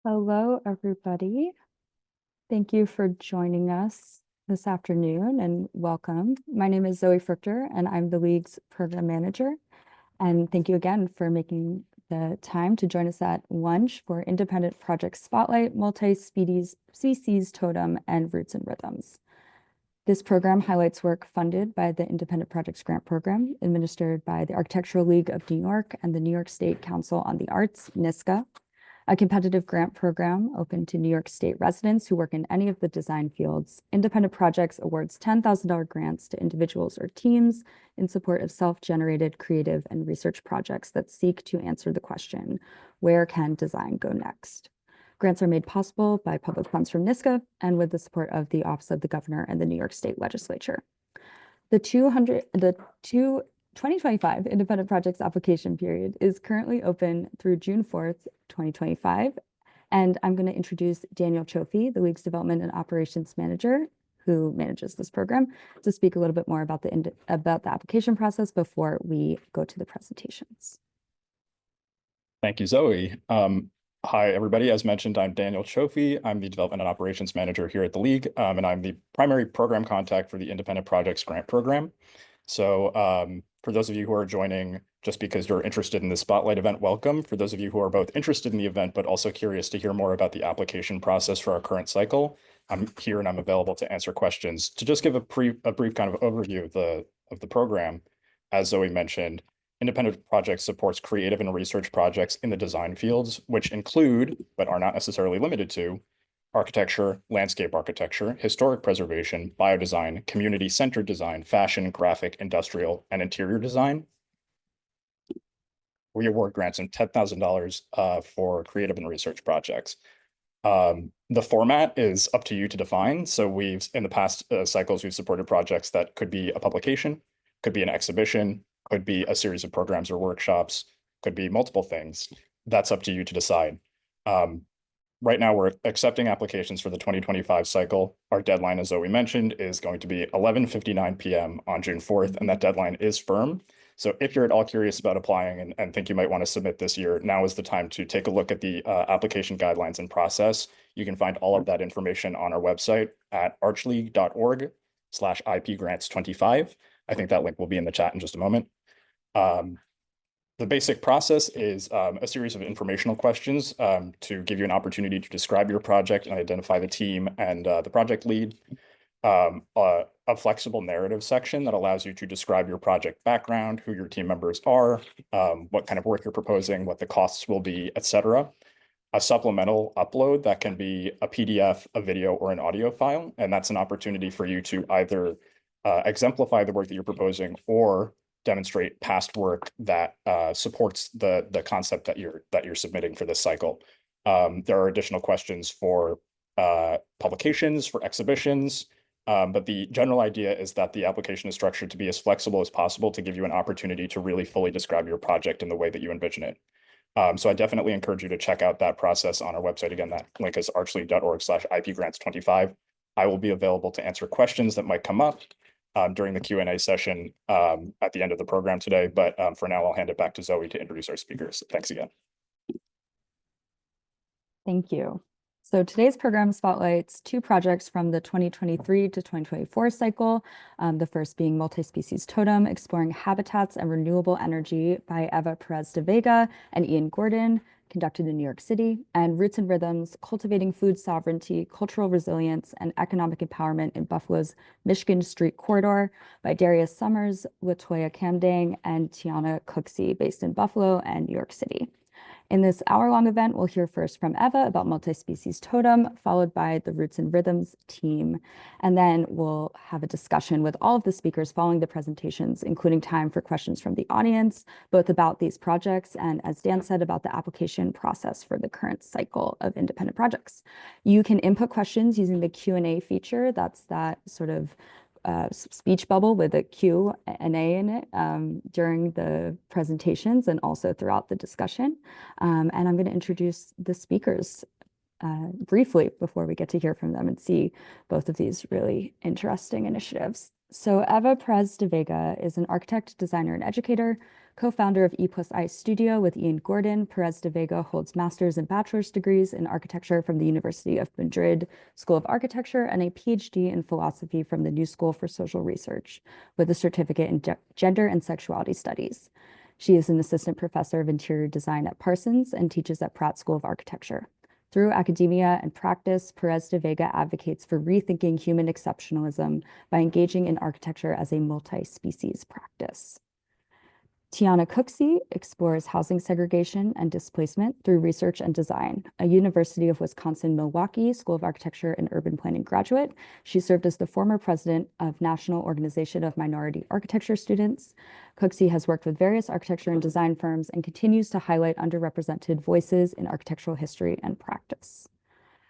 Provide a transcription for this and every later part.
Hello, everybody. Thank you for joining us this afternoon and welcome. My name is Zoe Fruchter and I'm the League's program manager. And thank you again for making the time to join us at lunch for Independent Project Spotlight, Multispecies Totem, and Roots and Rhythms. This program highlights work funded by the Independent Projects Grant Program, administered by the Architectural League of New York and the New York State Council on the Arts, NYSCA, a competitive grant program open to New York State residents who work in any of the design fields. Independent Projects awards $10,000 grants to individuals or teams in support of self-generated creative and research projects that seek to answer the question, where can design go next? Grants are made possible by public funds from NYSCA and with the support of the Office of the Governor and the New York State Legislature. The 2025 Independent Projects application period is currently open through June 4th, 2025. And I'm going to introduce Daniel Cioffi, the League's Development and Operations Manager, who manages this program, to speak a little bit more about the application process before we go to the presentations. Thank you, Zoe. Hi, everybody. As mentioned, I'm Daniel Cioffi. I'm the Development and Operations Manager here at the League, and I'm the primary program contact for the Independent Projects Grant Program. So for those of you who are joining just because you're interested in the Spotlight event, welcome. For those of you who are both interested in the event, but also curious to hear more about the application process for our current cycle, I'm here and I'm available to answer questions. To just give a brief kind of overview of the program, as Zoe mentioned, Independent Projects supports creative and research projects in the design fields, which include, but are not necessarily limited to, architecture, landscape architecture, historic preservation, biodesign, community-centered design, fashion, graphic, industrial, and interior design. We award grants of $10,000 for creative and research projects. The format is up to you to define. So in the past cycles, we've supported projects that could be a publication, could be an exhibition, could be a series of programs or workshops, could be multiple things. That's up to you to decide. Right now, we're accepting applications for the 2025 cycle. Our deadline, as Zoe mentioned, is going to be 11:59 p.m. on June 4th, and that deadline is firm. So if you're at all curious about applying and think you might want to submit this year, now is the time to take a look at the application guidelines and process. You can find all of that information on our website at archleague.org/IPgrants25. I think that link will be in the chat in just a moment. The basic process is a series of informational questions to give you an opportunity to describe your project and identify the team and the project lead. A flexible narrative section that allows you to describe your project background, who your team members are, what kind of work you're proposing, what the costs will be, etc. A supplemental upload that can be a PDF, a video, or an audio file. And that's an opportunity for you to either exemplify the work that you're proposing or demonstrate past work that supports the concept that you're submitting for this cycle. There are additional questions for publications, for exhibitions, but the general idea is that the application is structured to be as flexible as possible to give you an opportunity to really fully describe your project in the way that you envision it. So I definitely encourage you to check out that process on our website. Again, that link is archleague.org/IPgrants25. I will be available to answer questions that might come up during the Q&A session at the end of the program today. But for now, I'll hand it back to Zoe to introduce our speakers. Thanks again. Thank you. So today's program spotlights two projects from the 2023 to 2024 cycle, the first being Multispecies Totem, exploring habitats and renewable energy by Perez de Vega and Ian Gordon, conducted in New York City, and Roots and Rhythms, cultivating food sovereignty, cultural resilience, and economic empowerment in Buffalo's Michigan Street Corridor by Darius Summers, Latoya Camdang, and Tiana Cooksey, based in Buffalo and New York City. In this hour-long event, we'll hear first from Eva about Multispecies Totem, followed by the Roots and Rhythms team. And then we'll have a discussion with all of the speakers following the presentations, including time for questions from the audience, both about these projects and, as Dan said, about the application process for the current cycle of independent projects. You can input questions using the Q&A feature. That's that sort of speech bubble with a Q and A in it during the presentations and also throughout the discussion. And I'm going to introduce the speakers briefly before we get to hear from them and see both of these really interesting initiatives. So Perez de Vega is an architect, designer, and educator Co-founder of E+I Studio with Ian Gordon, Perez de Vega holds master's and bachelor's degrees in architecture from the University of Madrid School of Architecture and a PhD in philosophy from the New School for Social Research with a certificate in gender and sexuality studies. She is an assistant professor of interior design at Parsons and teaches at Pratt School of Architecture. Through academia and practice, Perez de Vega advocates for rethinking human exceptionalism by engaging in architecture as a multi-species practice. Tiana Cooksey explores housing segregation and displacement through research and design. A University of Wisconsin-Milwaukee School of Architecture and Urban Planning graduate, she served as the former president of National Organization of Minority Architecture Students. Cooksey has worked with various architecture and design firms and continues to highlight underrepresented voices in architectural history and practice.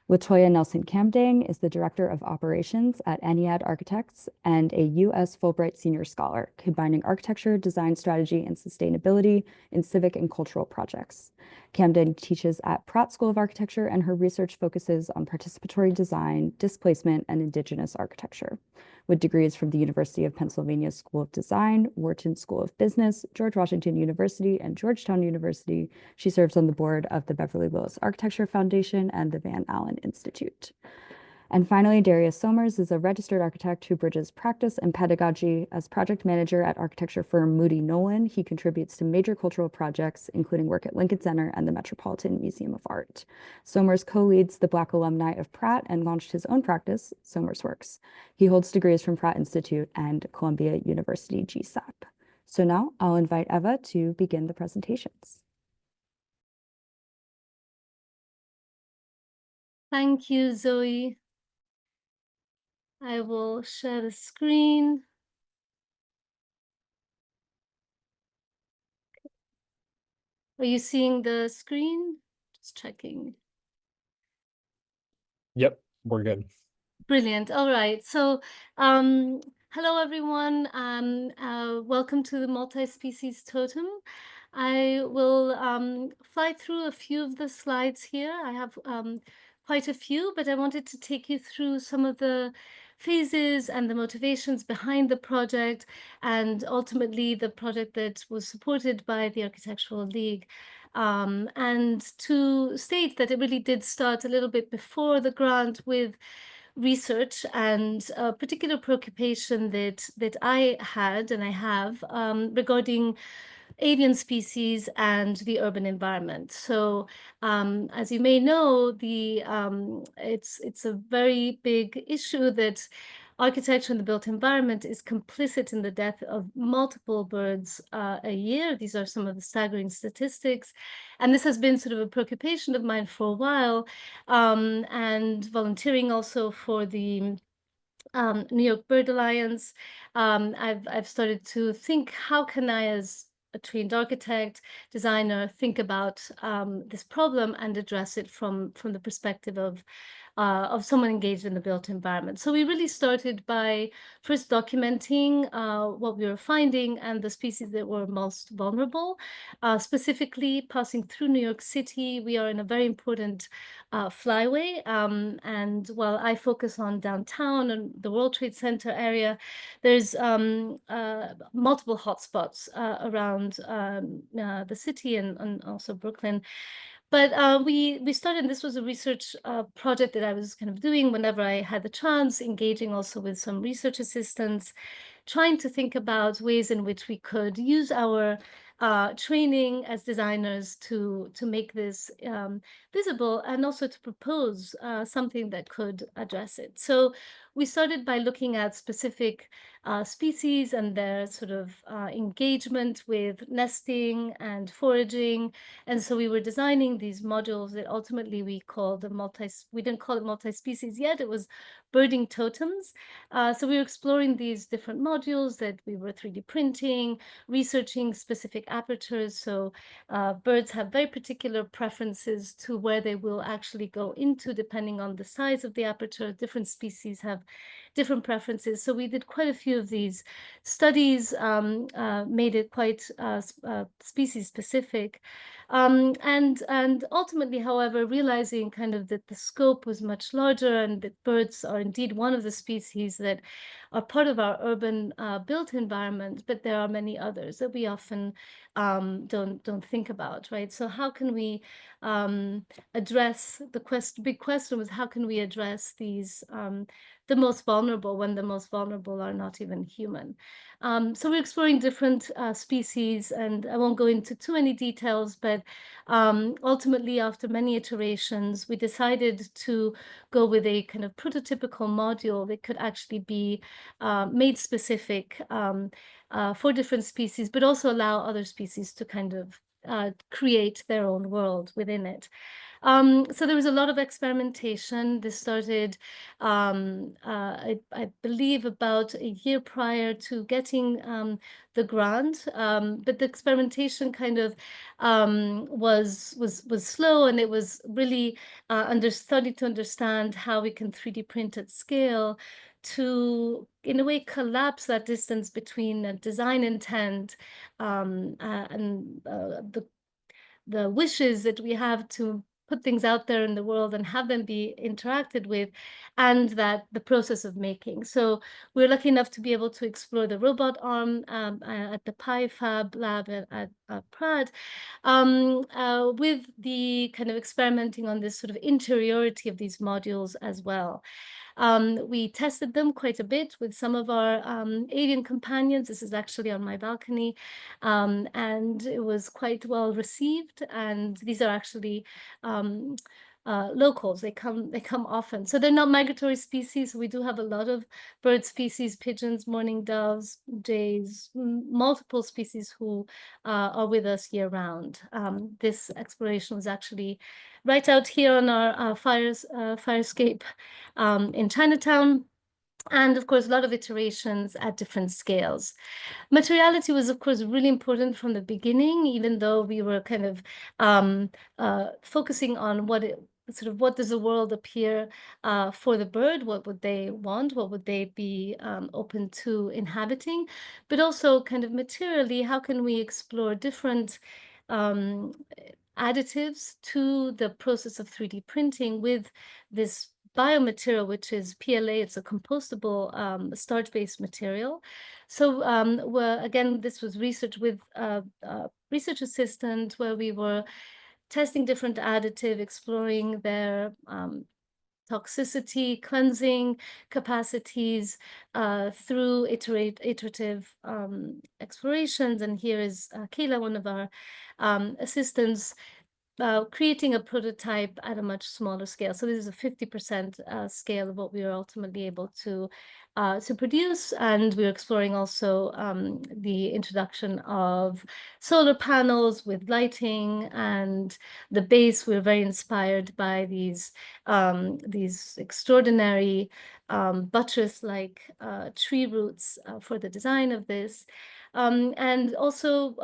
Latoya Nelson Camdang is the Director of Operations at Ennead Architects and a U.S. Fulbright Senior Scholar, combining architecture, design strategy, and sustainability in civic and cultural projects. Camden teaches at Pratt School of Architecture, and her research focuses on participatory design, displacement, and indigenous architecture. With degrees from the University of Pennsylvania School of Design, Wharton School of Business, George Washington University, and Georgetown University, she serves on the board of the Beverly Willis Architecture Foundation and the Van Allen Institute. And finally, Darius Somers is a registered architect who bridges practice and pedagogy. As project manager at architecture firm Moody Nolan, he contributes to major cultural projects, including work at Lincoln Center and the Metropolitan Museum of Art. Somers co-leads the Black alumni of Pratt and launched his own practice, Somers Works. He holds degrees from Pratt Institute and Columbia University GSAP. So now I'll invite Eva to begin the presentations. Thank you, Zoe. I will share the screen. Are you seeing the screen? Just checking. Yep, we're good. Brilliant. All right. So, hello, everyone. Welcome to the Multispecies Totem. I will fly through a few of the slides here. I have quite a few, but I wanted to take you through some of the phases and the motivations behind the project, and ultimately the project that was supported by the Architectural League. And to state that it really did start a little bit before the grant with research and a particular preoccupation that I had and I have regarding avian species and the urban environment. So as you may know, it's a very big issue that architecture and the built environment is complicit in the death of multiple birds a year. These are some of the staggering statistics. And this has been sort of a preoccupation of mine for a while, and volunteering also for the New York Bird Alliance. I've started to think, how can I, as a trained architect, designer, think about this problem and address it from the perspective of someone engaged in the built environment. So we really started by first documenting what we were finding and the species that were most vulnerable. Specifically, passing through New York City, we are in a very important flyway. And while I focus on downtown and the World Trade Center area, there's multiple hotspots around the city and also Brooklyn. But we started, this was a research project that I was kind of doing whenever I had the chance, engaging also with some research assistants, trying to think about ways in which we could use our training as designers to make this visible, and also to propose something that could address it. So we started by looking at specific species and their sort of engagement with nesting and foraging. And so we were designing these modules that ultimately we called we didn't call it multi-species yet, it was birding totems. So we were exploring these different modules that we were 3D printing, researching specific apertures. So birds have very particular preferences to where they will actually go into, depending on the size of the aperture. Different species have different preferences. So we did quite a few few of these studies made it quite species specific. And ultimately, however, realizing kind of that the scope was much larger and that birds are indeed one of the species that are part of our urban built environment, but there are many others that we often don't think about, right? So how can we address the big question was how can we address these the most vulnerable when the most vulnerable are not even human? So we're exploring different species, and I won't go into too many details, but ultimately, after many iterations, we decided to go with a kind of prototypical module that could actually be made specific for different species, but also allow other species to kind of create their own world within it. So there was a lot of experimentation. This started, I believe, about a year prior to getting the grant, but the experimentation kind of was slow, and it was really starting to understand how we can 3D print at scale to, in a way, collapse that distance between design intent and the wishes that we have to put things out there in the world and have them be interacted with, and that the process of making. So we're lucky enough to be able to explore the robot arm at the PiFab lab at Pratt, with the kind of experimenting on this sort of interiority of these modules as well. We tested them quite a bit with some of our alien companions. This is actually on my balcony, and it was quite well received. And these are actually locals. They come often. So they're not migratory species. We do have a lot of bird species, pigeons, mourning doves, jays, multiple species who are with us year round. This exploration was actually right out here on our firescape in Chinatown. And of course, a lot of iterations at different scales. Materiality was, of course, really important from the beginning, even though we were kind of focusing on what does the world appear for the bird? What would they want? What would they be open to inhabiting? But also kind of materially, how can we explore different additives to the process of 3D printing with this biomaterial, which is PLA. It's a compostable starch-based material. So again, this was research with a research assistant where we were testing different additive, exploring their toxicity, cleansing capacities through iterative explorations. And here is Kayla, one of our assistants, creating a prototype at a much smaller scale. So this is a 50% scale of what we were ultimately able to produce. And we're exploring also the introduction of solar panels with lighting, and the base. We're very inspired by these extraordinary buttress-like tree roots for the design of this. And also,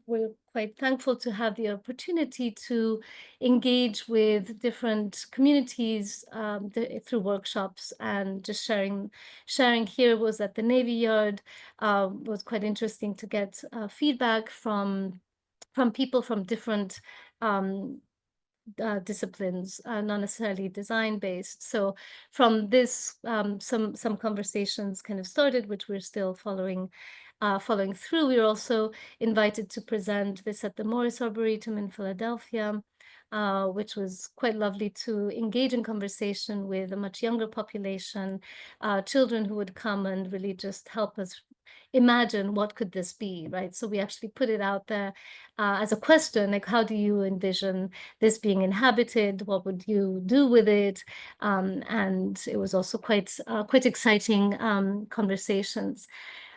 we're quite thankful to have the opportunity to engage with different communities through workshops, and just sharing here was at the Navy Yard. Was quite interesting to get feedback from people from different disciplines, not necessarily design-based. So from this, some conversations kind of started, which we're still following through. We were also invited to present this at the Morris Arboretum in Philadelphia, which was quite lovely to engage in conversation with a much younger population, children who would come and really just help us imagine what could this be, right? So we actually put it out there as a question, like, how do you envision this being inhabited? What would you do with it? And it was also quite exciting conversations.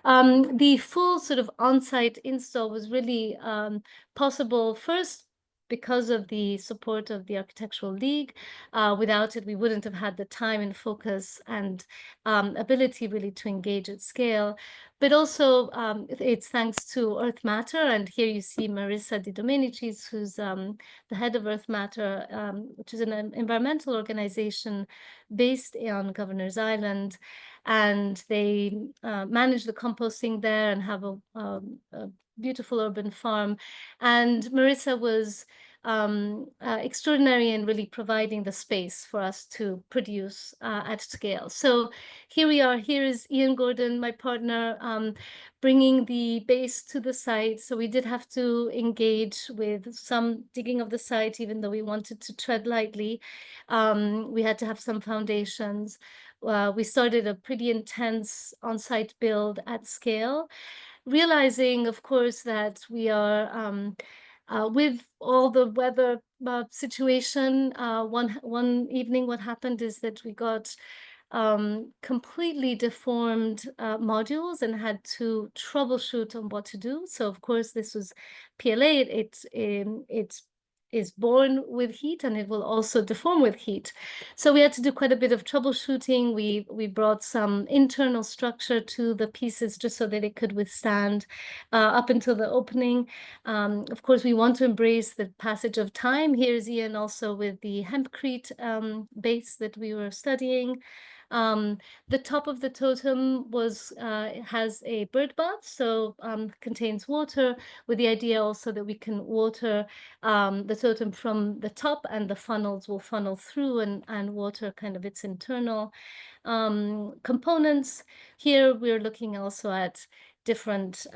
The full sort of on-site install was really possible first because of the support of the Architectural League. Without it, we wouldn't have had the time and focus and ability really to engage at scale. But also, it's thanks to Earth Matter. And here you see Marissa Di Domenicis, who's the head of Earth Matter, which is an environmental organization based on Governor's Island. and they manage the composting there and have a beautiful urban farm. And Marissa was extraordinary in really providing the space for us to produce at scale. So here we are. Here is Ian Gordon, my partner, bringing the base to the site. So we did have to engage with some digging of the site, even though we wanted to tread lightly. We had to have some foundations. We started a pretty intense on-site build at scale, realizing, of course, that we are with all the weather situation. One evening, what happened is that we got completely deformed modules and had to troubleshoot on what to do. So, of course, this was PLA. It is born with heat, and it will also deform with heat. So we had to do quite a bit of troubleshooting. We brought some internal structure to the pieces just so that it could withstand up until the opening. Of course, we want to embrace the passage of time. Here's Ian also with the hempcrete base that we were studying. The top of the totem has a bird bath, so contains water, with the idea also that we can water the totem from the top, and the funnels will funnel through and water kind of its internal components. Here we're looking also at different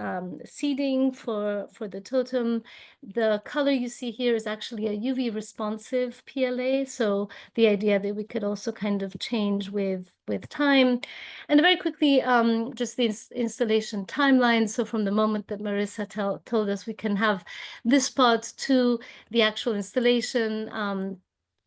seeding for the totem. The color you see here is actually a UV responsive PLA, so the idea that we could also kind of change with time. And very quickly, just the installation timeline. So from the moment that Marissa told us we can have this part to the actual installation,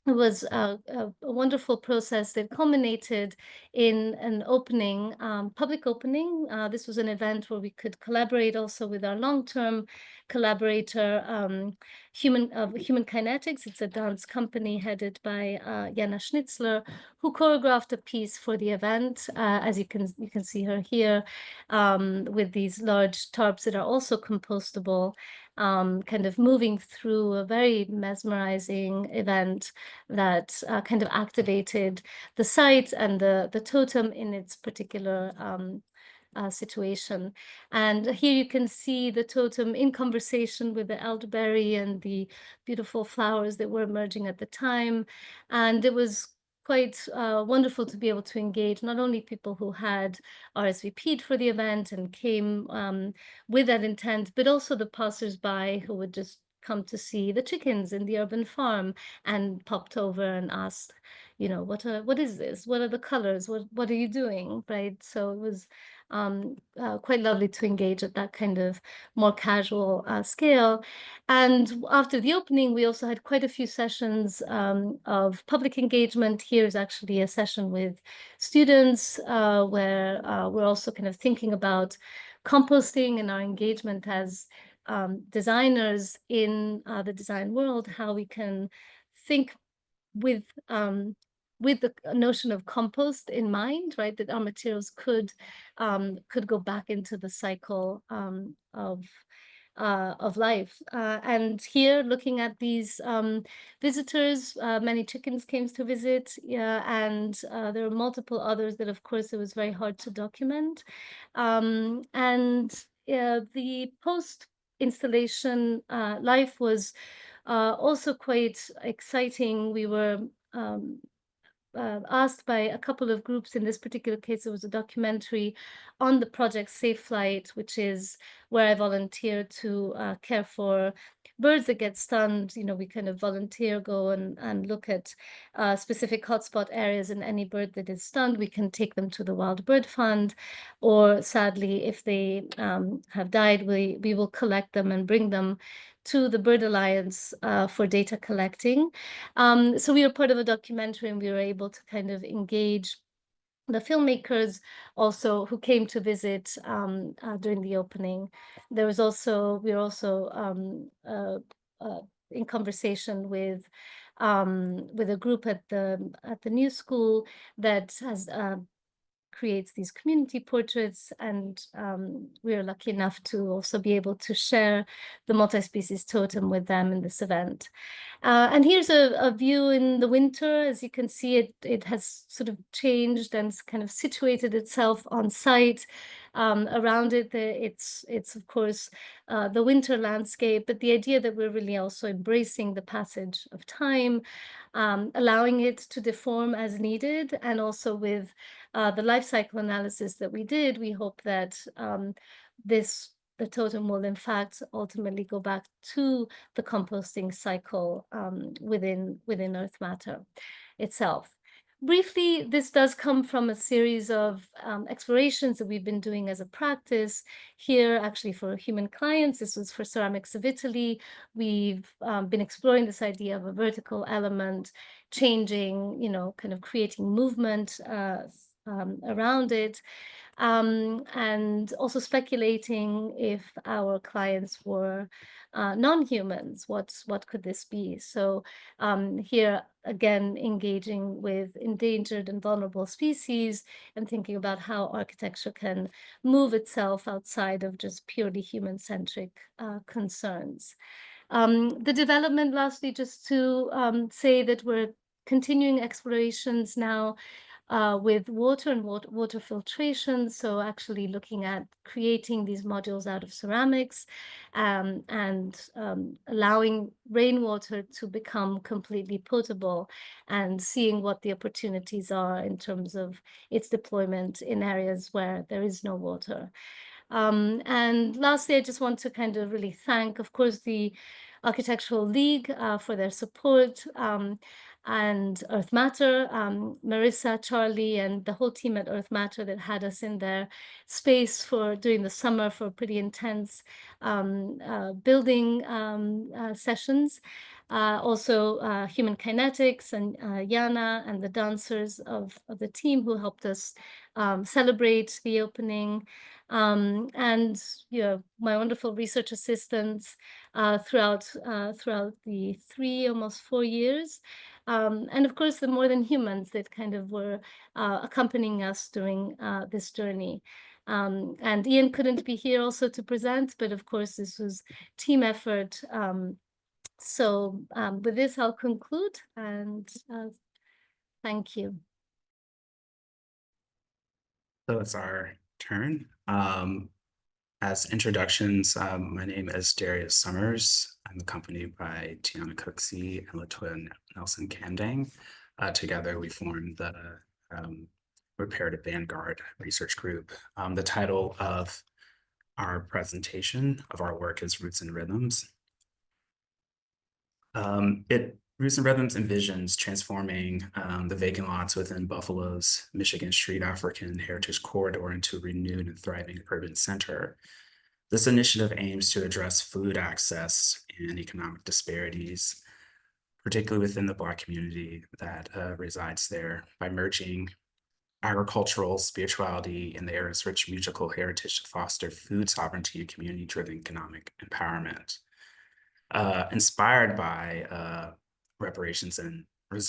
it was a wonderful process that culminated in an opening, public opening. This was an event where we could collaborate also with our long-term collaborator, Human Kinetics. It's a dance company headed by Jana Schnitzler, who choreographed a piece for the event. As you can see her here, with these large tarps that are also compostable, kind of moving through a very mesmerizing event that kind of activated the site and the totem in its particular situation. And here you can see the totem in conversation with the elderberry and the beautiful flowers that were emerging at the time. And it was quite wonderful to be able to engage not only people who had RSVP'd for the event and came with that intent, but also the passers-by who would just come to see the chickens in the urban farm and popped over and asked, you know, what is this? What are the colors? What are you doing? Right. So it was quite lovely to engage at that kind of more casual scale. And after the opening, we also had quite a few sessions of public engagement. Here's actually a session with students where we're also kind of thinking about composting and our engagement as designers in the design world, how we can think with the notion of compost in mind, right? That our materials could go back into the cycle of life. And here, looking at these visitors, many chickens came to visit, and there were multiple others that, of course, it was very hard to document. And the post-installation life was also quite exciting. We were asked by a couple of groups. In this particular case, it was a documentary on the project Safe Flight, which is where I volunteer to care for birds that get stunned. You know, we kind of volunteer, go and look at specific hotspot areas, and any bird that is stunned, we can take them to the Wild Bird Fund, or sadly, if they have died, we will collect them and bring them to the Bird Alliance for data collecting. So we were part of a documentary, and we were able to kind of engage the filmmakers also who came to visit during the opening. There was also, we were also in conversation with a group at the new school that has creates these community portraits, and we are lucky enough to also be able to share the multi-species totem with them in this event. And here's a view in the winter. As you can see, it has sort of changed and kind of situated itself on site. Around it, it's of course the winter landscape, but the idea that we're really also embracing the passage of time, allowing it to deform as needed, and also with the life cycle analysis that we did, we hope that the totem will in fact ultimately go back to the composting cycle within earth matter itself. Briefly, this does come from a series of explorations that we've been doing as a practice here, actually for human clients. This was for Ceramics of Italy. We've been exploring this idea of a vertical element changing, kind of creating movement around it. And also speculating if our clients were non-humans, what could this be? So here again, engaging with endangered and vulnerable species and thinking about how architecture can move itself outside of just purely human-centric concerns. The development, lastly, just to say that we're continuing explorations now with water and water filtration. So actually looking at creating these modules out of ceramics and allowing rainwater to become completely potable and seeing what the opportunities are in terms of its deployment in areas where there is no water. And lastly, I just want to kind of really thank, of course, the Architectural League for their support, and Earth Matter, Marissa, Charlie, and the whole team at Earth Matter that had us in their space during the summer for pretty intense building sessions. Also Human Kinetics and Yana and the dancers of the team who helped us celebrate the opening. And my wonderful research assistants throughout the almost 4 years. And of course, the More Than Humans that kind of were accompanying us during this journey. And Ian couldn't be here also to present, but of course, this was team effort. So with this, I'll conclude, and thank you. So it's our turn. As introductions, my name is Darius Summers. I'm accompanied by Tiana Cooksey and Latoya Nelson Kandang. Together, we formed the Reparative Vanguard Research Group. The title of our presentation of our work is Roots and Rhythms. Roots and Rhythms envisions transforming the vacant lots within Buffalo's Michigan Street African Heritage Corridor into a renewed and thriving urban center. This initiative aims to address food access and economic disparities, particularly within the Black community that resides there, by merging agricultural spirituality and the area's rich musical heritage to foster food sovereignty and community-driven economic empowerment. Inspired by reparations and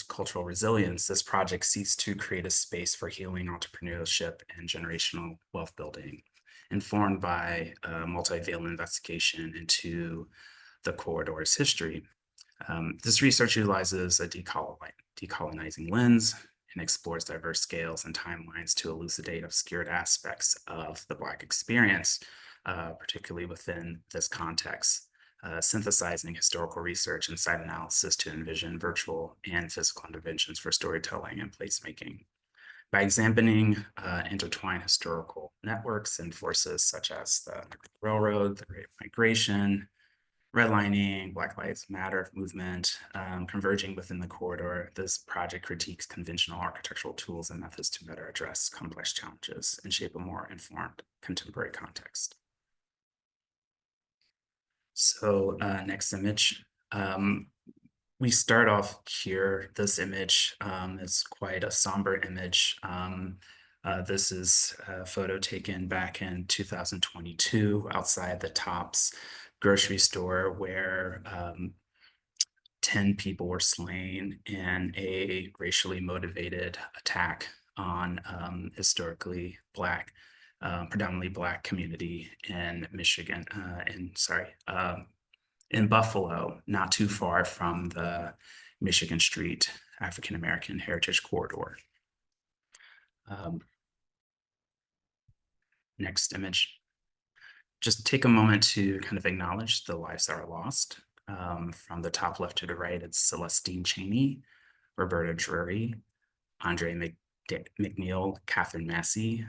cultural resilience, this project seeks to create a space for healing, entrepreneurship, and generational wealth building, informed by a multivalent investigation into the corridor's history. This research utilizes a decolonizing lens and explores diverse scales and timelines to elucidate obscured aspects of the Black experience, particularly within this context. Synthesizing historical research and site analysis to envision virtual and physical interventions for storytelling and placemaking. By examining intertwined historical networks and forces such as the Railroad, the Great Migration, redlining, Black Lives Matter movement, converging within the corridor, this project critiques conventional architectural tools and methods to better address complex challenges and shape a more informed contemporary context. So next image. We start off here. This image is quite a somber image. This is a photo taken back in 2022 outside the Tops grocery store where 10 people were slain in a racially motivated attack on historically Black, predominantly Black community in Michigan, in Buffalo, not too far from the Michigan Street African American Heritage Corridor. Next image. Just take a moment to kind of acknowledge the lives that are lost. From the top left to the right, it's Celestine Cheney, Roberta Drury, Andre McNeil, Catherine Massey.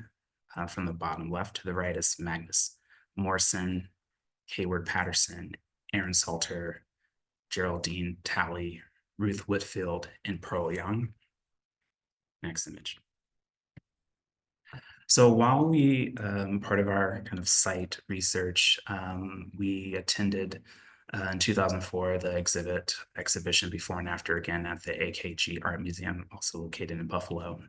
From the bottom left to the right is Magnus Morrison, Hayward Patterson, Aaron Salter, Geraldine Talley, Ruth Whitfield, and Pearl Young. Next image. So while we, part of our kind of site research, we attended in 2004 the exhibition Before and After, again at the AKG Art Museum, also located in Buffalo.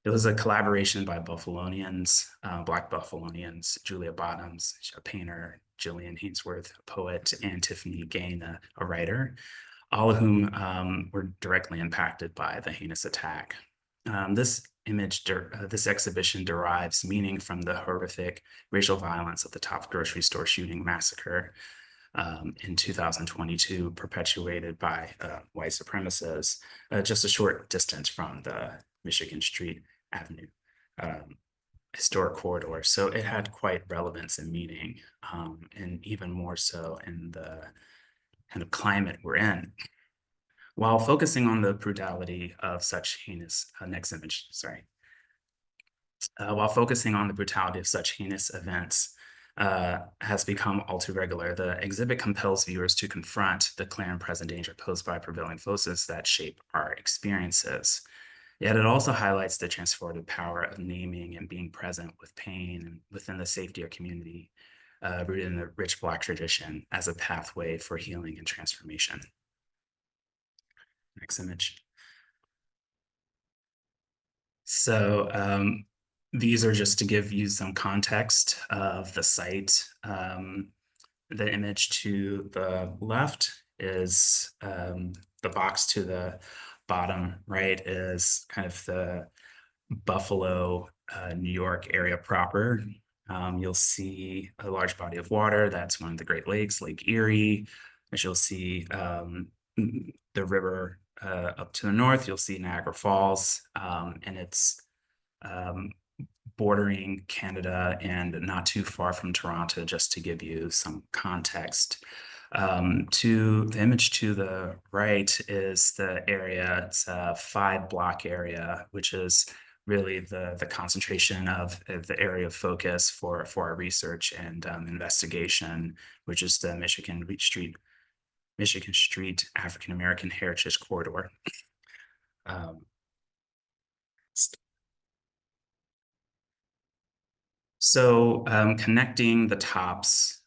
It was a collaboration by Buffalonians, Black Buffalonians, Julia Bottoms, a painter, Jillian Hainsworth, a poet, and Tiffany Gain, a writer, all of whom were directly impacted by the heinous attack. This exhibition derives meaning from the horrific racial violence of the Top grocery store shooting massacre in 2022, perpetuated by white supremacists, just a short distance from the Michigan Street Avenue historic corridor. So it had quite relevance and meaning, and even more so in the kind of climate we're in. While focusing on the brutality of such heinous, next image, sorry. While focusing on the brutality of such heinous events has become all too regular, the exhibit compels viewers to confront the clear and present danger posed by prevailing forces that shape our experiences. Yet it also highlights the transformative power of naming and being present with pain and within the safety of community, rooted in the rich Black tradition as a pathway for healing and transformation. Next image. So these are just to give you some context of the site. The image to the left is the box to the bottom right is kind of the Buffalo, New York area proper. You'll see a large body of water. That's one of the Great Lakes, Lake Erie. As you'll see the river up to the north, you'll see Niagara Falls, and it's bordering Canada and not too far from Toronto, just to give you some context. To the image to the right is the area, it's a 5-block area, which is really the concentration of the area of focus for our research and investigation, which is the Michigan Street African American Heritage Corridor. So connecting the Tops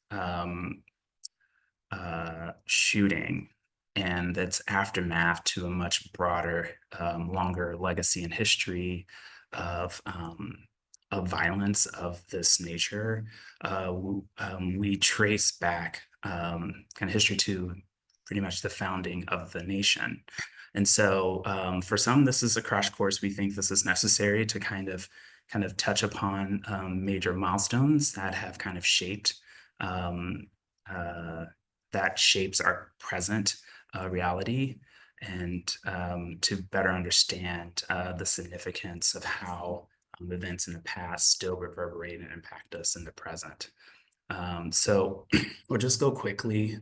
shooting and its aftermath to a much broader, longer legacy and history of violence of this nature, we trace back kind of history to pretty much the founding of the nation. And so for some, this is a crash course. We think this is necessary to kind of touch upon major milestones that have kind of shaped that shapes our present reality, and to better understand the significance of how events in the past still reverberate and impact us in the present. So we'll just go quickly.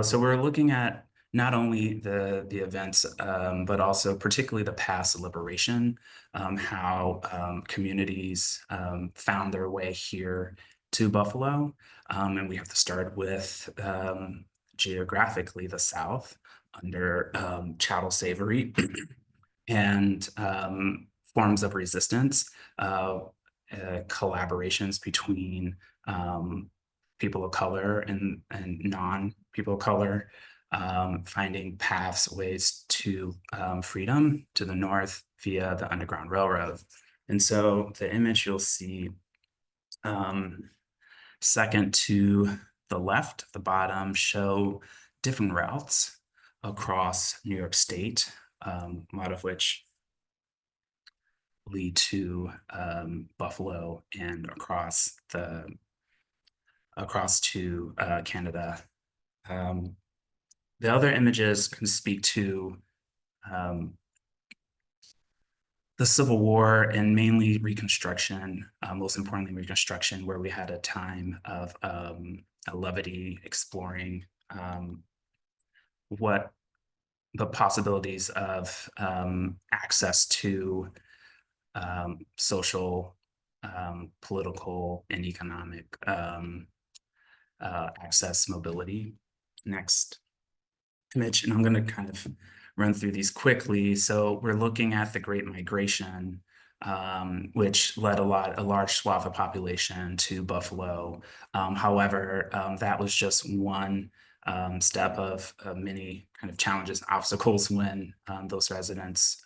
So we're looking at not only the events, but also particularly the past liberation, how communities found their way here to Buffalo. And we have to start with geographically the South under chattel slavery and forms of resistance, collaborations between people of color and non-people of color, finding ways to freedom to the north via the Underground Railroad. And so the image you'll see second to the left, the bottom, show different routes across New York State, a lot of which lead to Buffalo and across the across to Canada. The other images can speak to the Civil War and mainly Reconstruction, most importantly Reconstruction, where we had a time of a levity exploring what the possibilities of access to social, political, and economic access mobility. Next image, and I'm going to kind of run through these quickly. So we're looking at the Great Migration, which led a large swath of population to Buffalo. However, that was just one step of many kind of challenges and obstacles when those residents,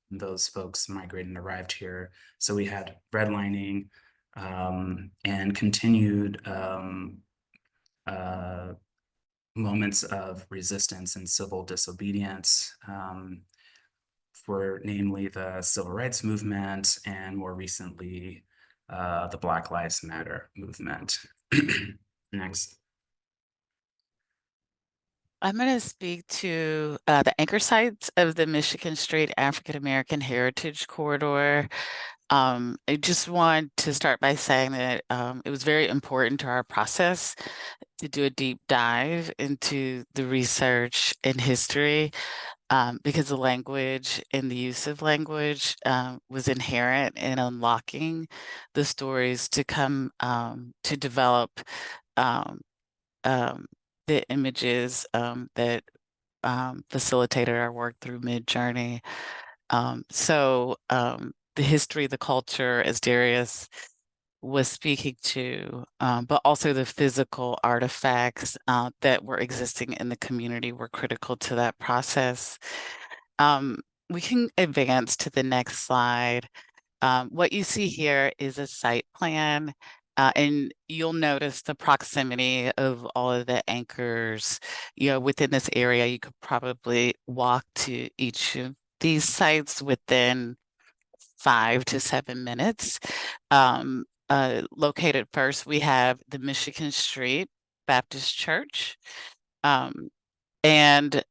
those folks migrated and arrived here. So we had redlining and continued moments of resistance and civil disobedience for namely the civil rights movement and more recently the Black Lives Matter movement. Next. I'm going to speak to the anchor sites of the Michigan Street African American Heritage Corridor. I just want to start by saying that it was very important to our process to do a deep dive into the research and history because the language and the use of language was inherent in unlocking the stories to come to develop the images that facilitated our work through Mid-Journey. The history, the culture, as Darius was speaking to, but also the physical artifacts that were existing in the community were critical to that process. We can advance to the next slide. What you see here is a site plan, and you'll notice the proximity of all of the anchors. Within this area, you could probably walk to each of these sites within 5 to 7 minutes. Located first, we have the Michigan Street Baptist Church. And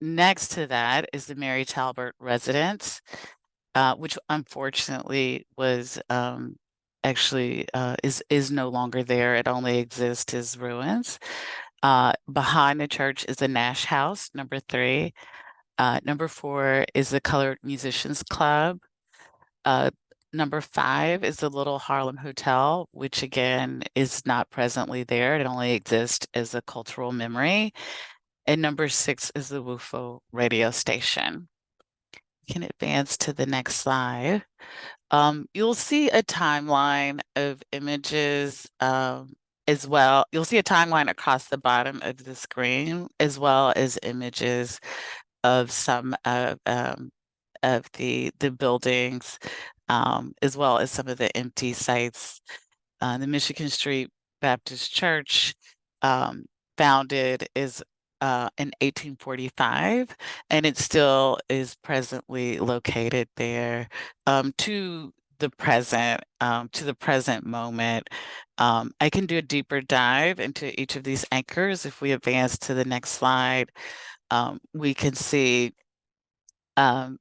next to that is the Mary Talbert Residence, which unfortunately was actually is no longer there. It only exists as ruins. Behind the church is the Nash House, number 3. Number 4 is the Colored Musicians Club. Number 5 is the Little Harlem Hotel, which again is not presently there. It only exists as a cultural memory. And number 6 is the WUFO radio station. We can advance to the next slide. You'll see a timeline of images as well. You'll see a timeline across the bottom of the screen, as well as images of some of the buildings, as well as some of the empty sites. The Michigan Street Baptist Church, founded in 1845, and it still is presently located there to the present moment. I can do a deeper dive into each of these anchors. If we advance to the next slide, we can see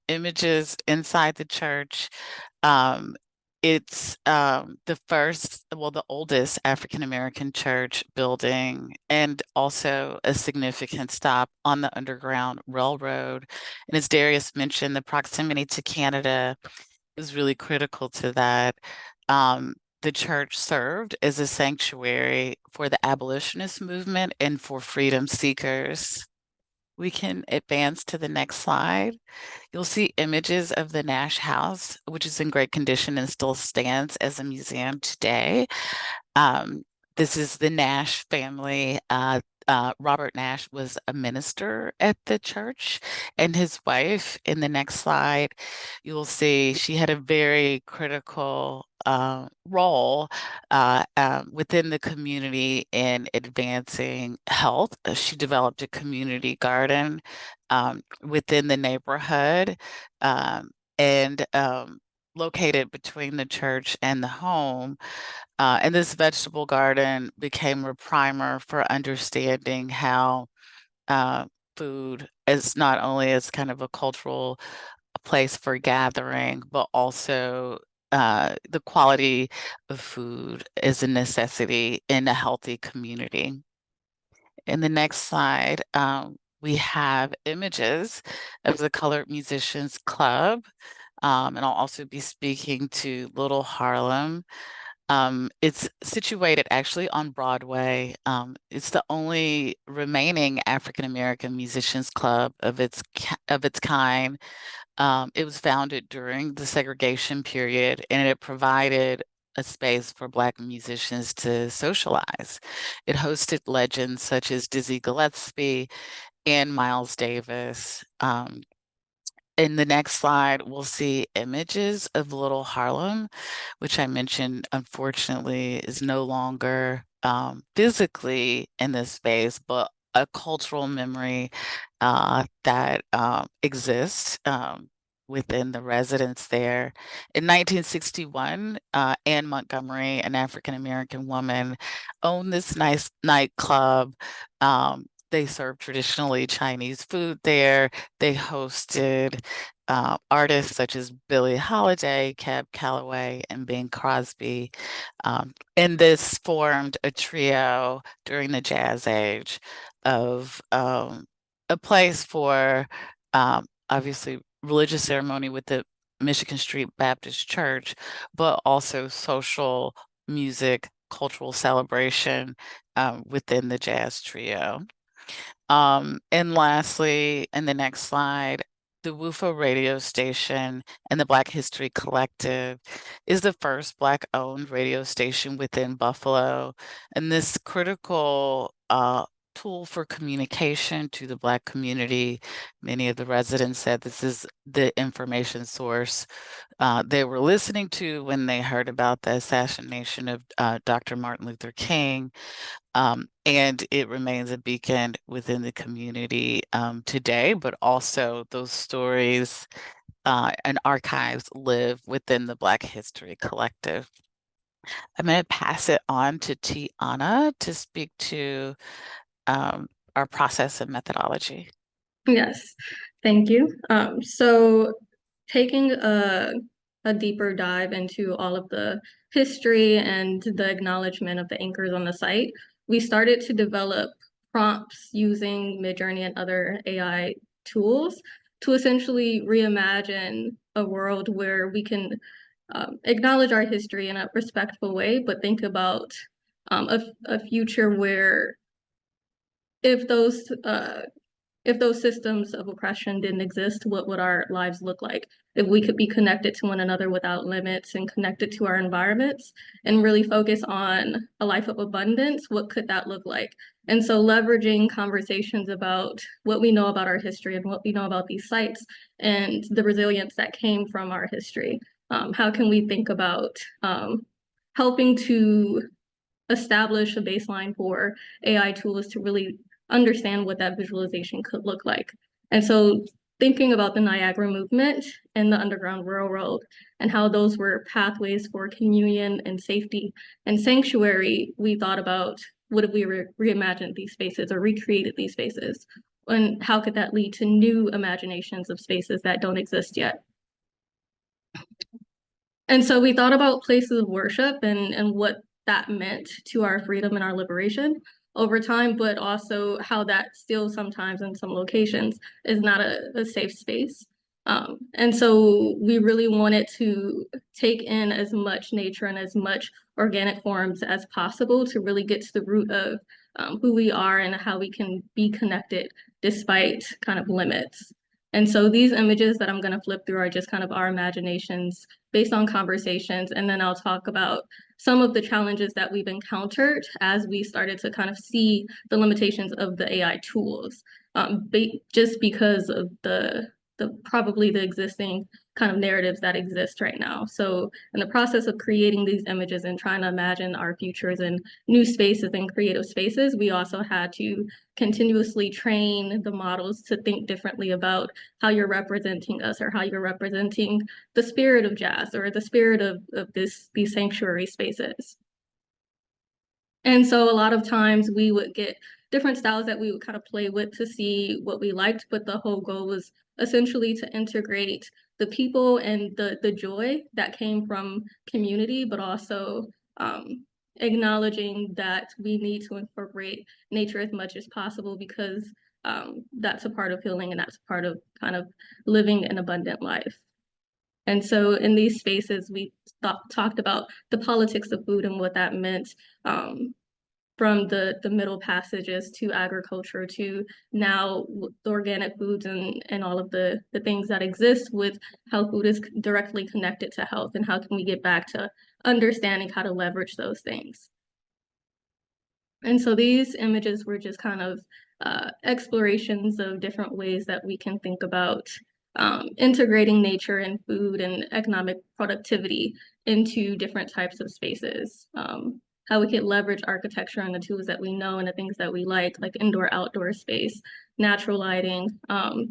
images inside the church. It's the oldest African-American church building, and also a significant stop on the Underground Railroad. And as Darius mentioned, the proximity to Canada is really critical to that. The church served as a sanctuary for the abolitionist movement and for freedom seekers. We can advance to the next slide. You'll see images of the Nash House, which is in great condition and still stands as a museum today. This is the Nash family. Robert Nash was a minister at the church, and his wife, in the next slide, you'll see she had a very critical role within the community in advancing health. She developed a community garden within the neighborhood, and located between the church and the home. And this vegetable garden became a primer for understanding how food is not only as kind of a cultural place for gathering, but also the quality of food is a necessity in a healthy community. In the next slide, we have images of the Colored Musicians Club, and I'll also be speaking to Little Harlem. It's situated actually on Broadway. It's the only remaining African American musicians club of its kind. It was founded during the segregation period, and it provided a space for Black musicians to socialize. It hosted legends such as Dizzy Gillespie and Miles Davis. In the next slide, we'll see images of Little Harlem, which I mentioned, unfortunately, is no longer physically in this space, but a cultural memory that exists within the residents there. In 1961, Anne Montgomery, an African-American woman, owned this nice nightclub. They served traditionally Chinese food there. They hosted artists such as Billie Holiday, Cab Calloway, and Bing Crosby. And this formed a trio during the Jazz Age of a place for obviously religious ceremony with the Michigan Street Baptist Church, but also social music, cultural celebration within the jazz trio. And lastly, in the next slide, the WUFO radio station and the Black History Collective is the first Black-owned radio station within Buffalo. And this critical tool for communication to the Black community, many of the residents said this is the information source they were listening to when they heard about the assassination of Dr. Martin Luther King. And it remains a beacon within the community today, but also those stories and archives live within the Black History Collective. I'm going to pass it on to Tiana to speak to our process and methodology. Yes, thank you. So taking a deeper dive into all of the history and the acknowledgement of the anchors on the site, we started to develop prompts using Midjourney and other AI tools to essentially reimagine a world where we can acknowledge our history in a respectful way, but think about a future where if those systems of oppression didn't exist, what would our lives look like? If we could be connected to one another without limits and connected to our environments and really focus on a life of abundance, what could that look like? And so leveraging conversations about what we know about our history and what we know about these sites and the resilience that came from our history. How can we think about helping to establish a baseline for AI tools to really understand what that visualization could look like? And so thinking about the Niagara movement and the Underground Railroad and how those were pathways for communion and safety and sanctuary, we thought about what if we reimagined these spaces or recreated these spaces? And how could that lead to new imaginations of spaces that don't exist yet? And so we thought about places of worship and what that meant to our freedom and our liberation over time, but also how that still sometimes in some locations is not a safe space. And so we really wanted to take in as much nature and as much organic forms as possible to really get to the root of who we are and how we can be connected despite kind of limits. And so these images that I'm going to flip through are just kind of our imaginations based on conversations. And then I'll talk about some of the challenges that we've encountered as we started to kind of see the limitations of the AI tools, just because of the probably the existing kind of narratives that exist right now. So in the process of creating these images and trying to imagine our futures in new spaces and creative spaces, we also had to continuously train the models to think differently about how you're representing us or how you're representing the spirit of jazz or the spirit of these sanctuary spaces. And so a lot of times we would get different styles that we would kind of play with to see what we liked, but the whole goal was essentially to integrate the people and the joy that came from community, but also acknowledging that we need to incorporate nature as much as possible because that's a part of healing and that's a part of kind of living an abundant life. And so in these spaces, we talked about the politics of food and what that meant from the middle passages to agriculture to now the organic foods and all of the things that exist with how food is directly connected to health and how can we get back to understanding how to leverage those things. And so these images were just kind of explorations of different ways that we can think about integrating nature and food and economic productivity into different types of spaces. How we can leverage architecture and the tools that we know and the things that we like indoor-outdoor space, natural lighting,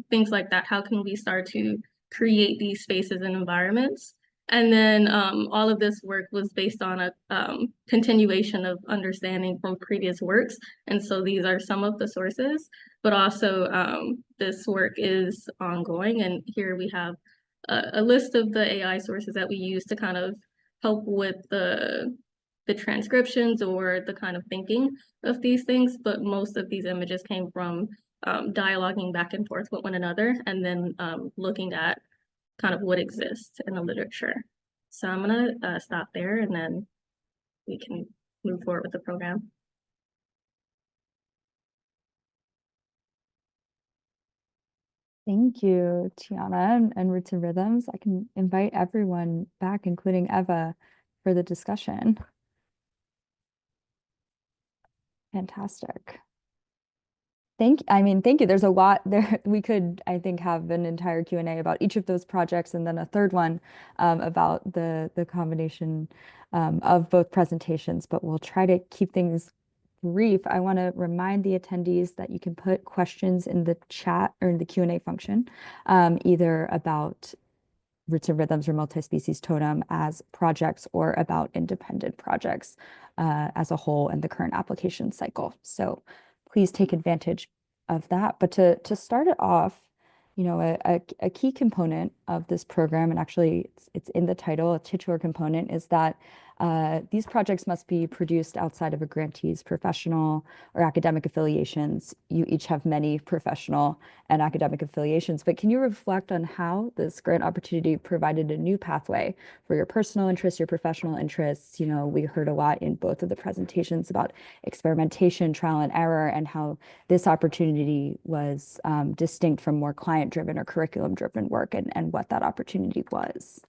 things like that. How can we start to create these spaces and environments? And then all of this work was based on a continuation of understanding from previous works. And so these are some of the sources, but also this work is ongoing. And here we have a list of the AI sources that we use to kind of help with the transcriptions or the kind of thinking of these things. But most of these images came from dialoguing back and forth with one another and then looking at kind of what exists in the literature. So I'm gonna stop there and then we can move forward with the program. Thank you, Tiana and Roots and Rhythms. I can invite everyone back, including Eva, for the discussion. Fantastic. Thank you. There's a lot there. We could, I think, have an entire Q&A about each of those projects and then a third one about the combination of both presentations, but we'll try to keep things brief. I want to remind the attendees that you can put questions in the chat or in the Q&A function, either about Roots and Rhythms or Multispecies Totem as projects or about independent projects as a whole in the current application cycle. So please take advantage of that. But to start it off, a key component of this program, and actually it's in the title, a titular component, is that these projects must be produced outside of a grantee's professional or academic affiliations. You each have many professional and academic affiliations, but can you reflect on how this grant opportunity provided a new pathway for your personal interests, your professional interests? We heard a lot in both of the presentations about experimentation, trial and error, and how this opportunity was distinct from more client-driven or curriculum-driven work and what that opportunity was.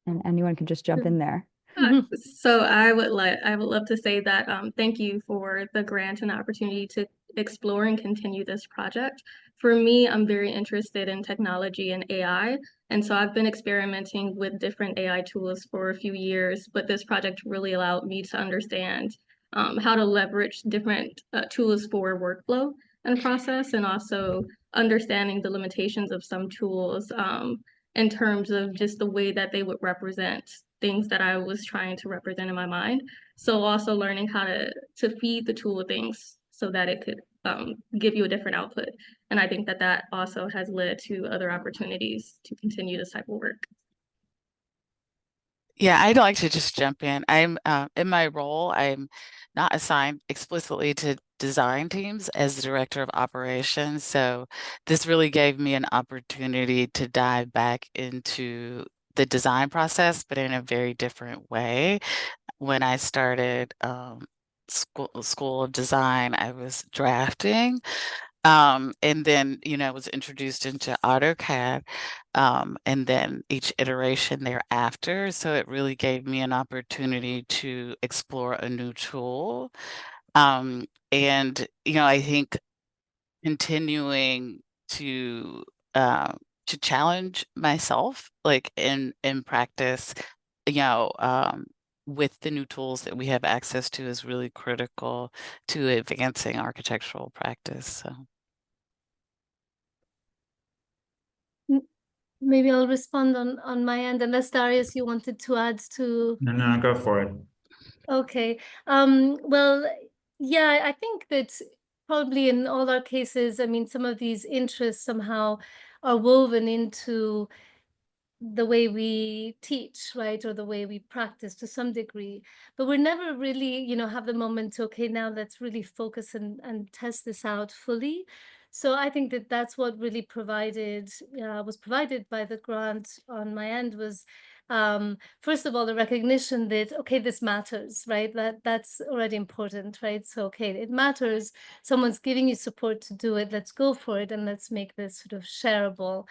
And anyone can just jump in there. So I would love to say that thank you for the grant and the opportunity to explore and continue this project. For me, I'm very interested in technology and AI, and so I've been experimenting with different AI tools for a few years, but this project really allowed me to understand how to leverage different tools for workflow and process, and also understanding the limitations of some tools in terms of just the way that they would represent things that I was trying to represent in my mind. So also learning how to feed the tool things so that it could give you a different output. And I think that also has led to other opportunities to continue this type of work. Yeah, I'd like to just jump in. I'm in my role, I'm not assigned explicitly to design teams as the director of operations. So this really gave me an opportunity to dive back into the design process, but in a very different way. When I started school of design, I was drafting. And then, was introduced into AutoCAD, and then each iteration thereafter. So it really gave me an opportunity to explore a new tool. And, I think continuing to challenge myself, like in practice, with the new tools that we have access to is really critical to advancing architectural practice. So maybe I'll respond on my end, unless Darius, you wanted to add to. No, go for it. Okay. Well, yeah, I think that probably in all our cases, I mean, some of these interests somehow are woven into the way we teach, right, or the way we practice to some degree, but we're never really, have the moment to, okay, now let's really focus and test this out fully. So I think that that's what really was provided by the grant on my end was, first of all, the recognition that, okay, this matters, right? That's already important, right? So, okay, it matters. Someone's giving you support to do it. Let's go for it, and let's make this sort of shareable.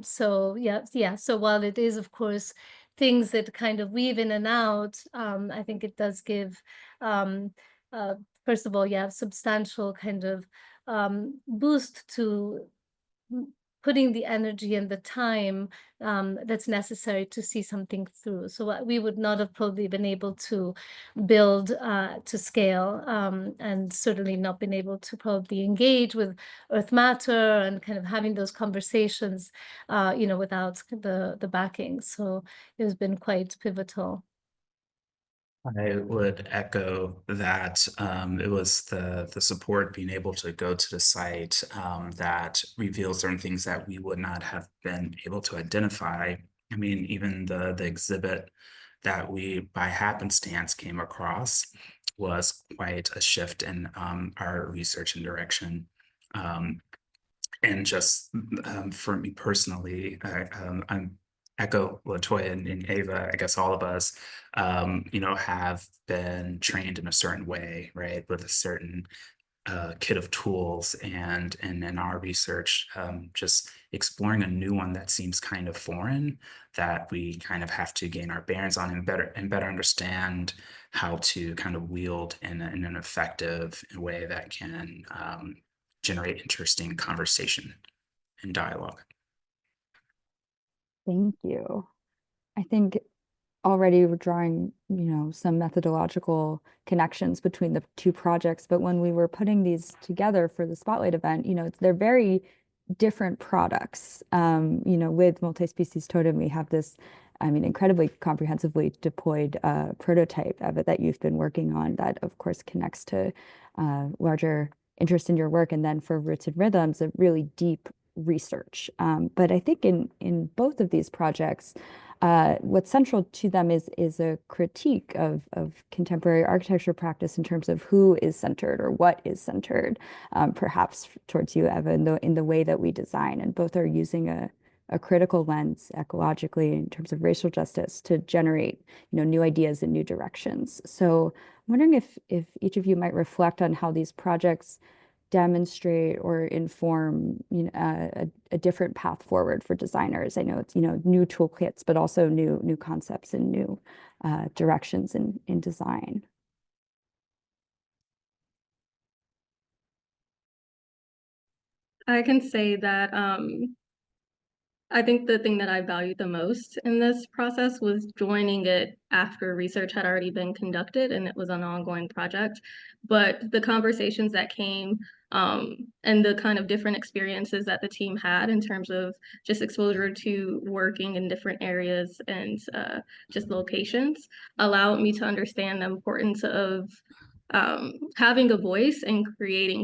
So yeah. So while it is, of course, things that kind of weave in and out, I think it does give, first of all, substantial kind of boost to putting the energy and the time that's necessary to see something through. So we would not have probably been able to build to scale, and certainly not been able to probably engage with Earth Matter and kind of having those conversations, without the backing. So it has been quite pivotal. I would echo that. It was the support, being able to go to the site, that revealed certain things that we would not have been able to identify. I mean, even the exhibit that we by happenstance came across was quite a shift in our research and direction. And just for me personally, I'm echo Latoya and Ava. I guess all of us, have been trained in a certain way, right, with a certain kit of tools, and in our research, just exploring a new one that seems kind of foreign, that we kind of have to gain our bearings on and better understand how to kind of wield in an effective way that can generate interesting conversation and dialogue. Thank you. I think already we're drawing, some methodological connections between the two projects, but when we were putting these together for the Spotlight event, they're very different products. With Multispecies Totem, we have this, incredibly comprehensively deployed prototype of it that you've been working on that, of course, connects to larger interest in your work. And then for Roots and Rhythms, a really deep research. But I think in both of these projects, what's central to them is a critique of contemporary architecture practice in terms of who is centered or what is centered, perhaps towards you, Eva, in the way that we design. And both are using a critical lens ecologically in terms of racial justice to generate, new ideas and new directions. So I'm wondering if each of you might reflect on how these projects demonstrate or inform a different path forward for designers. I know it's new toolkits, but also new concepts and new directions in design. I can say that I think the thing that I valued the most in this process was joining it after research had already been conducted and it was an ongoing project. But the conversations that came, and the kind of different experiences that the team had in terms of just exposure to working in different areas and just locations allowed me to understand the importance of having a voice and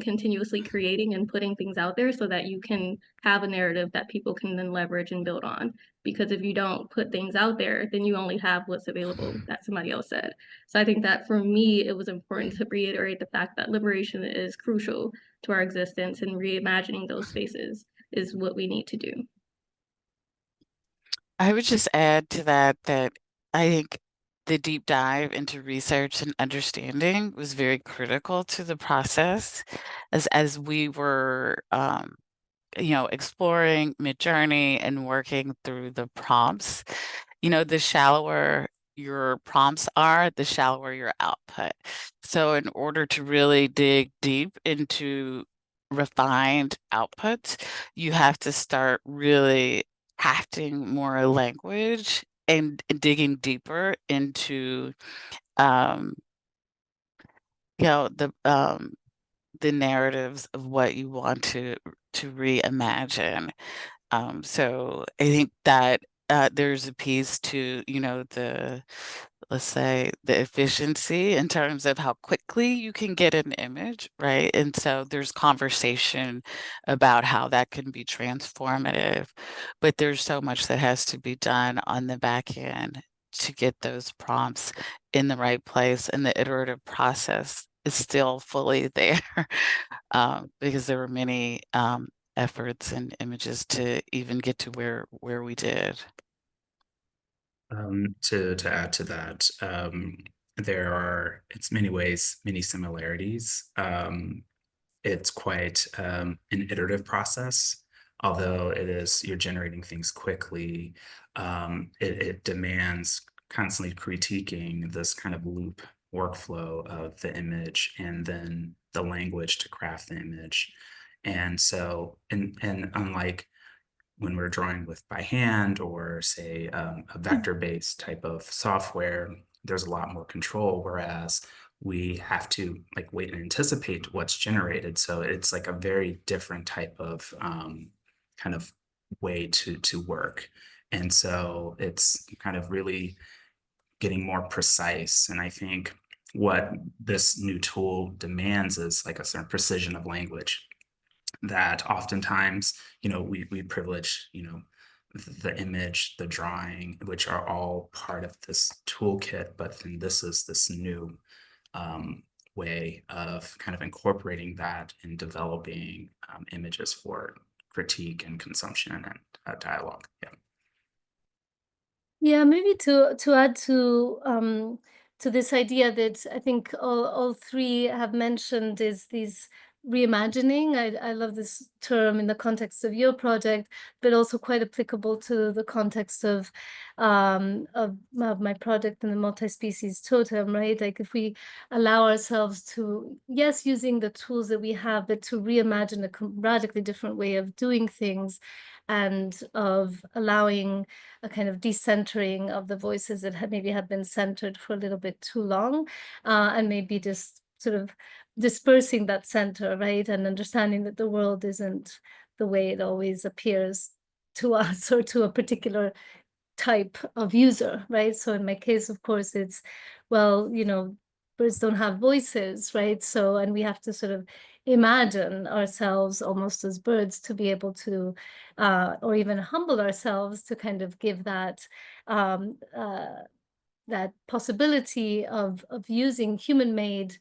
continuously creating and putting things out there so that you can have a narrative that people can then leverage and build on. Because if you don't put things out there, then you only have what's available that somebody else said. So I think that for me, it was important to reiterate the fact that liberation is crucial to our existence, and reimagining those spaces is what we need to do. I would just add to that I think the deep dive into research and understanding was very critical to the process as we were exploring mid-journey and working through the prompts. The shallower your prompts are, the shallower your output. So in order to really dig deep into refined outputs, you have to start really crafting more language and digging deeper into the narratives of what you want to reimagine. So I think that there's a piece to, let's say, the efficiency in terms of how quickly you can get an image, right? And so there's conversation about how that can be transformative, but there's so much that has to be done on the back end to get those prompts in the right place, and the iterative process is still fully there because there were many efforts and images to even get to where we did. To add to that, there are, in many ways, many similarities. It's quite an iterative process, although you're generating things quickly. It demands constantly critiquing this kind of loop workflow of the image and then the language to craft the image. And so, and unlike when we're drawing by hand or say a vector-based type of software, there's a lot more control, whereas we have to like wait and anticipate what's generated. So it's like a very different type of kind of way to work. And so it's kind of really getting more precise. And I think what this new tool demands is like a certain precision of language that oftentimes, we privilege, the image, the drawing, which are all part of this toolkit, but then this is this new way of kind of incorporating that and developing images for critique and consumption and dialogue. Yeah. Yeah, maybe to add to this idea that I think all three have mentioned is these reimagining. I love this term in the context of your project, but also quite applicable to the context of my project in the multi-species totem, right? Like if we allow ourselves to, yes, using the tools that we have, but to reimagine a radically different way of doing things and of allowing a kind of decentering of the voices that maybe have been centered for a little bit too long, and maybe just sort of dispersing that center, right? And understanding that the world isn't the way it always appears to us or to a particular type of user, right? So in my case, of course, it's, well, birds don't have voices, right? So, and we have to sort of imagine ourselves almost as birds to be able to, or even humble ourselves to kind of give that that possibility of using human-made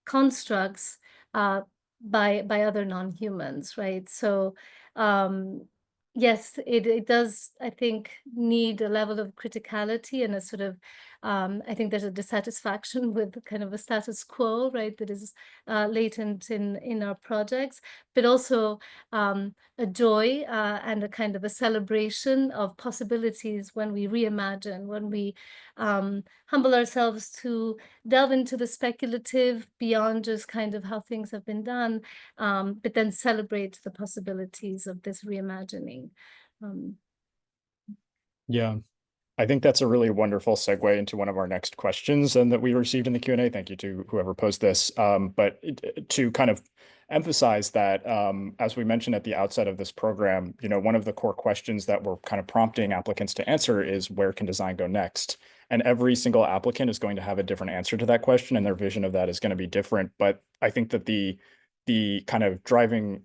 constructs by other non-humans, right? So yes, it does, I think, need a level of criticality and a sort of, I think there's a dissatisfaction with kind of a status quo, right, that is latent in our projects, but also a joy and a kind of a celebration of possibilities when we reimagine, when we humble ourselves to delve into the speculative beyond just kind of how things have been done, but then celebrate the possibilities of this reimagining. Yeah, I think that's a really wonderful segue into one of our next questions and that we received in the Q&A. Thank you to whoever posed this. But to kind of emphasize that, as we mentioned at the outset of this program, one of the core questions that we're kind of prompting applicants to answer is, where can design go next? And every single applicant is going to have a different answer to that question, and their vision of that is going to be different. But I think that the kind of driving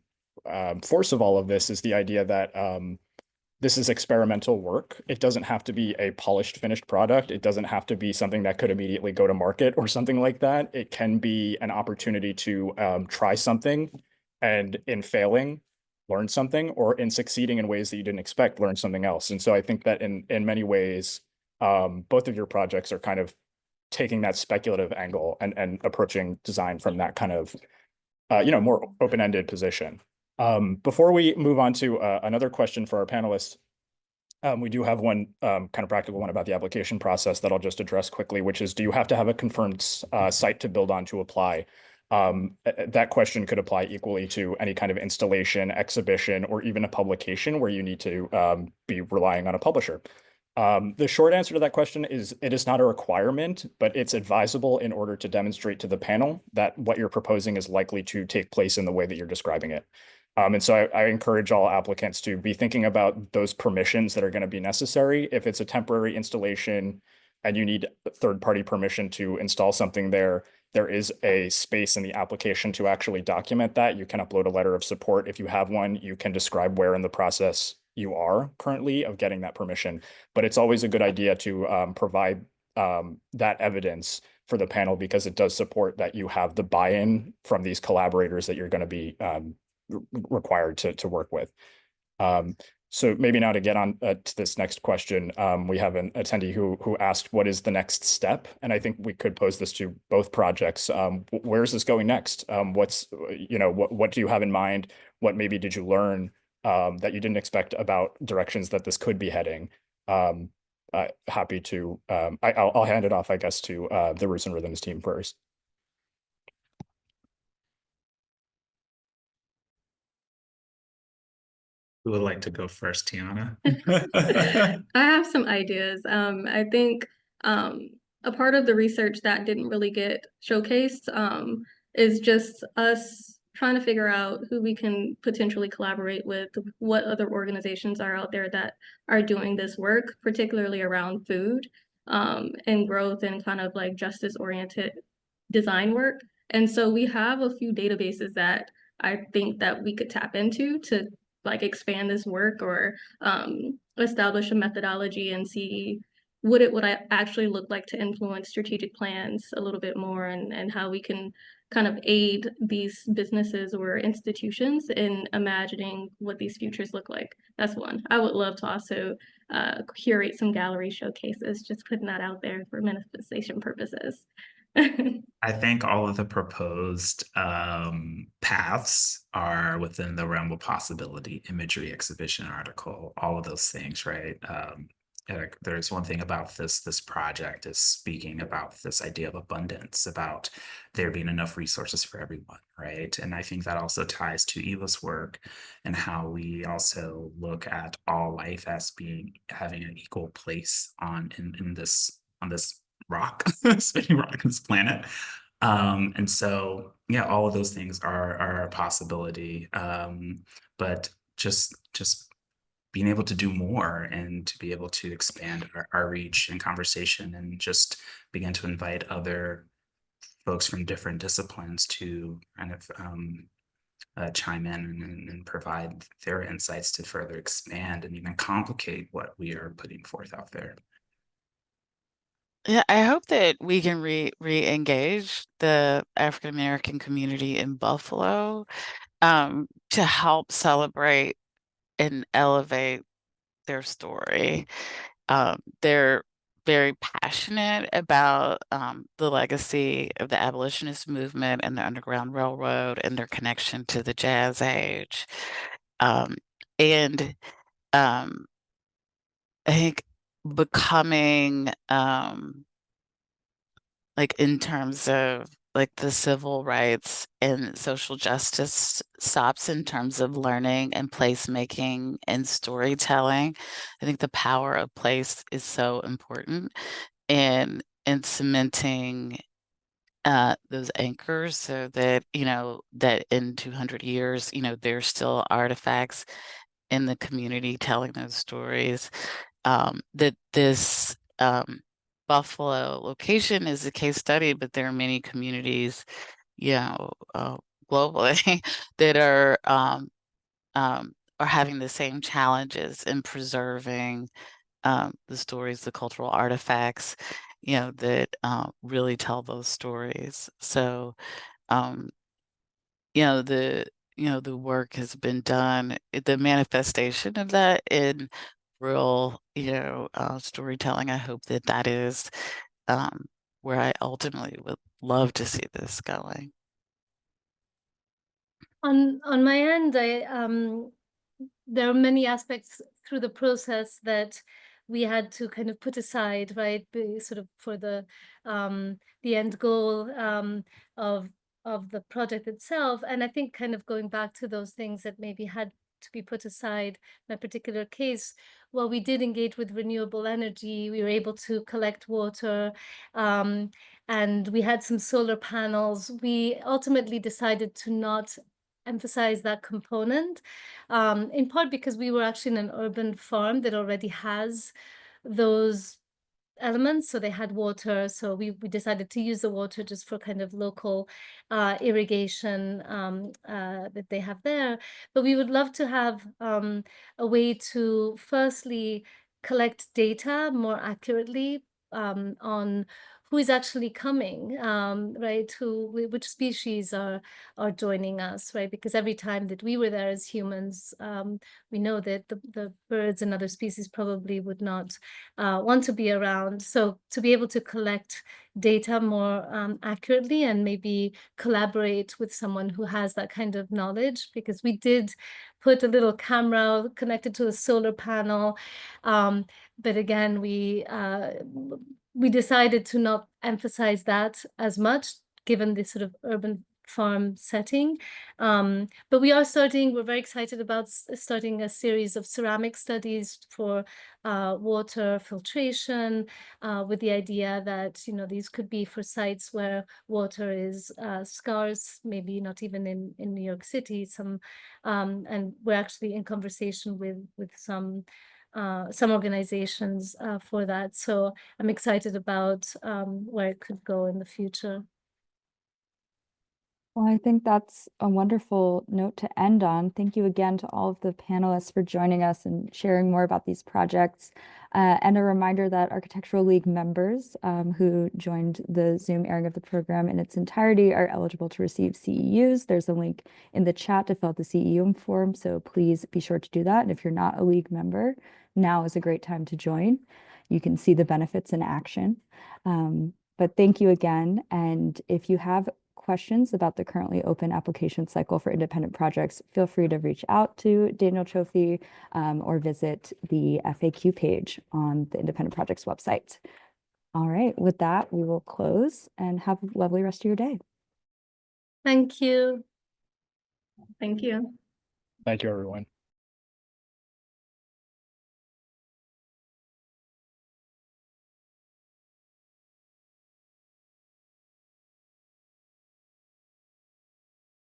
force of all of this is the idea that this is experimental work. It doesn't have to be a polished, finished product. It doesn't have to be something that could immediately go to market or something like that. It can be an opportunity to try something, and in failing, learn something, or in succeeding in ways that you didn't expect, learn something else. And so I think that in many ways, both of your projects are kind of taking that speculative angle and approaching design from that kind of more open-ended position. Before we move on to another question for our panelists, we do have one kind of practical one about the application process that I'll just address quickly, which is, do you have to have a confirmed site to build on to apply? That question could apply equally to any kind of installation, exhibition, or even a publication where you need to be relying on a publisher. The short answer to that question is it is not a requirement, but it's advisable in order to demonstrate to the panel that what you're proposing is likely to take place in the way that you're describing it. And so I encourage all applicants to be thinking about those permissions that are going to be necessary. If it's a temporary installation and you need third-party permission to install something there is a space in the application to actually document that. You can upload a letter of support. If you have one, you can describe where in the process you are currently of getting that permission. But it's always a good idea to provide that evidence for the panel because it does support that you have the buy-in from these collaborators that you're going to be required to work with. So maybe now to get on to this next question, we have an attendee who asked, what is the next step? And I think we could pose this to both projects. Where is this going next? What do you have in mind? What maybe did you learn that you didn't expect about directions that this could be heading? Happy to, I'll hand it off, I guess, to the Roots and Rhythms team first. Who would like to go first, Tiana? I have some ideas. I think a part of the research that didn't really get showcased is just us trying to figure out who we can potentially collaborate with, what other organizations are out there that are doing this work, particularly around food and growth and kind of like justice-oriented design work. And so we have a few databases that I think that we could tap into to like expand this work or establish a methodology and see what it would actually look like to influence strategic plans a little bit more and how we can kind of aid these businesses or institutions in imagining what these futures look like. That's one. I would love to also curate some gallery showcases, just putting that out there for manifestation purposes. I think all of the proposed paths are within the realm of possibility, imagery, exhibition, article, all of those things, right? There's one thing about this project is speaking about this idea of abundance, about there being enough resources for everyone, right? And I think that also ties to Eva's work and how we also look at all life as having an equal place on this rock, spinning rock on this planet. And so, yeah, all of those things are a possibility. But just being able to do more and to be able to expand our reach and conversation and just begin to invite other folks from different disciplines to kind of chime in and provide their insights to further expand and even complicate what we are putting forth out there. Yeah, I hope that we can re-engage the African American community in Buffalo to help celebrate and elevate their story. They're very passionate about the legacy of the abolitionist movement and the Underground Railroad and their connection to the Jazz Age. And I think becoming like in terms of like the civil rights and social justice stops in terms of learning and placemaking and storytelling. I think the power of place is so important in cementing those anchors so that, that in 200 years, there's still artifacts in the community telling those stories. That this Buffalo location is a case study, but there are many communities, globally that are having the same challenges in preserving the stories, the cultural artifacts, that really tell those stories. So, the work has been done, the manifestation of that in real, storytelling. I hope that is where I ultimately would love to see this going. On my end, there are many aspects through the process that we had to kind of put aside, right, sort of for the end goal of the project itself. And I think kind of going back to those things that maybe had to be put aside in a particular case, well, we did engage with renewable energy. We were able to collect water, and we had some solar panels. We ultimately decided to not emphasize that component, in part because we were actually in an urban farm that already has those elements. So they had water, so we decided to use the water just for kind of local irrigation that they have there. But we would love to have a way to firstly collect data more accurately on who is actually coming, right? Which species are joining us, right? Because every time that we were there as humans, we know that the birds and other species probably would not want to be around. So to be able to collect data more accurately and maybe collaborate with someone who has that kind of knowledge, because we did put a little camera connected to a solar panel. But again, we decided to not emphasize that as much, given this sort of urban farm setting. But we're very excited about starting a series of ceramic studies for water filtration, with the idea that, you know, these could be for sites where water is scarce, maybe not even in New York City. And we're actually in conversation with some organizations for that. So I'm excited about where it could go in the future. Well, I think that's a wonderful note to end on. Thank you again to all of the panelists for joining us and sharing more about these projects. And a reminder that Architectural League members who joined the Zoom airing of the program in its entirety are eligible to receive CEUs. There's a link in the chat to fill out the CEU form, so please be sure to do that. And if you're not a League member, now is a great time to join. You can see the benefits in action. But thank you again. And if you have questions about the currently open application cycle for independent projects, feel free to reach out to Daniel Cioffi or visit the FAQ page on the Independent Projects website. All right, with that, we will close and have a lovely rest of your day. Thank you. Thank you. Thank you, everyone.